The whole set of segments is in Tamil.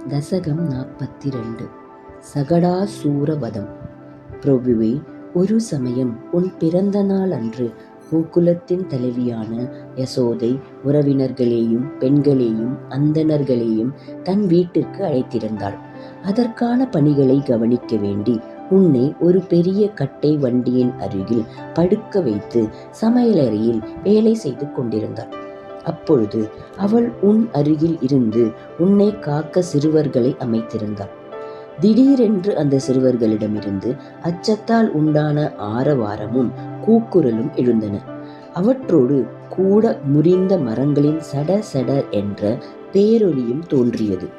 தசகம் 42. சகடாசூரவதம். பிரபுவே, ஒரு சமயம் உன் பிறந்த நாள் அன்று கோகுலத்தின் தலைவியான யசோதை உறவினர்களையும் பெண்களையும் அந்தணர்களையும் தன் வீட்டிற்கு அழைத்திருந்தாள். அதற்கான பணிகளை கவனிக்க வேண்டி உன்னை ஒரு பெரிய கட்டை வண்டியின் அருகில் படுக்க வைத்து சமையலறையில் வேலை செய்து கொண்டிருந்தாள். அப்பொழுது அவள் உன் அருகில் இருந்து உன்னை காக்க சிறுவர்களை அமைத்திருந்தாள். திடீரென்று அந்த சிறுவர்களிடமிருந்து அச்சத்தால் உண்டான ஆரவாரமும் கூக்குரலும் எழுந்தன. அவற்றோடு கூட முறிந்த மரங்களின் சட சட என்ற பேரொலியும் தோன்றியது.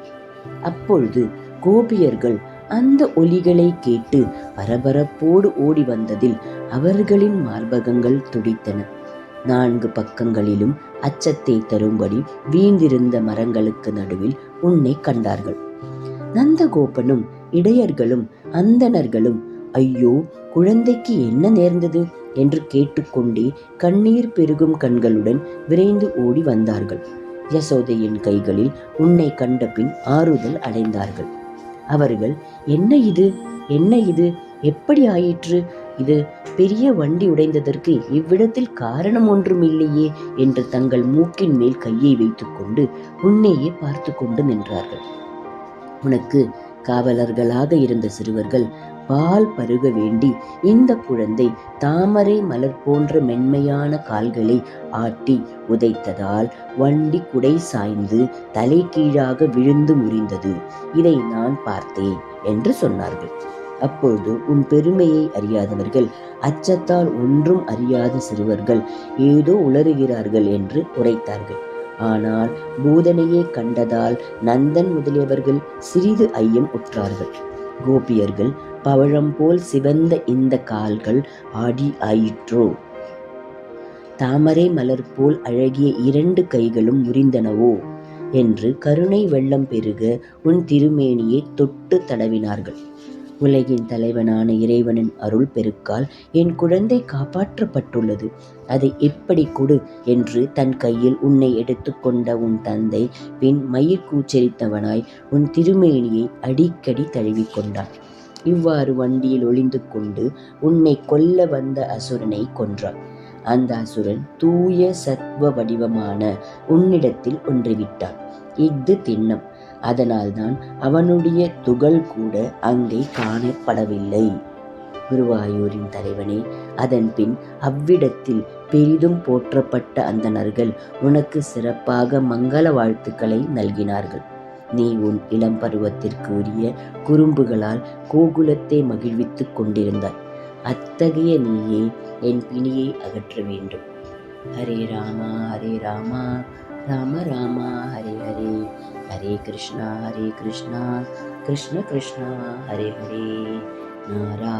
அப்பொழுது கோபியர்கள் அந்த ஒலிகளை கேட்டு பரபரப்போடு ஓடி வந்ததில் அவர்களின் மார்பகங்கள் துடித்தன. 4 பக்கங்களிலும் அச்சத்தை தரும்படி வீழ்ந்திருந்த மரங்களுக்கு நடுவில் உன்னை கண்டார்கள். நந்தகோபனும் இடையர்களும் அந்தணர்களும் ஐயோ, குழந்தைக்கு என்ன நேர்ந்தது என்று கேட்டுக்கொண்டே கண்ணீர் பெருகும் கண்களுடன் விரைந்து ஓடி வந்தார்கள். யசோதையின் கைகளில் உன்னை கண்டபின் ஆறுதல் அடைந்தார்கள். அவர்கள் என்ன இது, என்ன இது, எப்படி ஆயிற்று, இது பெரிய வண்டி உடைந்ததற்கு இவ்விடத்தில் காரணம் ஒன்றும் இல்லையே என்று தங்கள் மூக்கின் மேல் கையை வைத்துக்கொண்டு உன்னையே பார்த்து கொண்டு நின்றார்கள். உனக்கு காவலர்களாக இருந்த சிறுவர்கள் பால் பருக வேண்டி இந்த குழந்தை தாமரை மலர் போன்ற மென்மையான கால்களை ஆட்டி உதைத்ததால் வண்டி குடை சாய்ந்து தலை கீழாக விழுந்து முறிந்தது. இதை நான் பார்த்தேன் என்று சொன்னார்கள். அப்பொழுது உன் பெருமையை அறியாதவர்கள், அச்சத்தால் ஒன்றும் அறியாத சிறுவர்கள் ஏதோ உளறுகிறார்கள் என்று உரைத்தார்கள். ஆனால் பூதனையை கண்டதால் நந்தன் முதலியவர்கள் சிறிது ஐயம் உற்றார்கள். கோபியர்கள் பவழம் போல் சிவந்த இந்த கால்கள் ஆடி ஆயிற்றோ, தாமரை மலர் போல் அழகிய 2 கைகளும் முறிந்தனவோ என்று கருணை வெள்ளம் பெருக உன் திருமேனியை தொட்டு தடவினார்கள். உலகின் தலைவனான இறைவனின் அருள் பெருக்கால் என் குழந்தை காப்பாற்றப்பட்டுள்ளது, அதை எப்படி கொடு என்று தன் கையில் உன்னை எடுத்து கொண்ட உன் தந்தை பின் மயிர் கூச்சரித்தவனாய் உன் திருமேனியை அடிக்கடி தழுவிக்கொண்டான். இவ்வாறு வண்டியில் ஒளிந்து கொண்டு உன்னை கொல்ல வந்த அசுரனை கொன்றான். அந்த அசுரன் தூய சத்வ வடிவமான உன்னிடத்தில் ஒன்றிவிட்டான். இஃது திண்ணம். அதனால்தான் அவனுடைய துகள் கூட அங்கே காணப்படவில்லை. குருவாயூரின் தலைவனே, அதன் பின் அவ்விடத்தில் பெரிதும் போற்றப்பட்ட அந்தணர்கள் உனக்கு சிறப்பாக மங்கள வாழ்த்துக்களை நல்கினார்கள். நீ உன் இளம் பருவத்திற்கு உரிய குறும்புகளால் கோகுலத்தை மகிழ்வித்து கொண்டிருந்தாய். அத்தகைய நீயே என் பிணியை அகற்ற வேண்டும். ஹரே ராமா ஹரே ராமா ராம ராமா ஹரே ஹரே, ஹரே கிருஷ்ணா கிருஷ்ணா கிருஷ்ண கிருஷ்ணா ஹரே ஹரே, நாராயண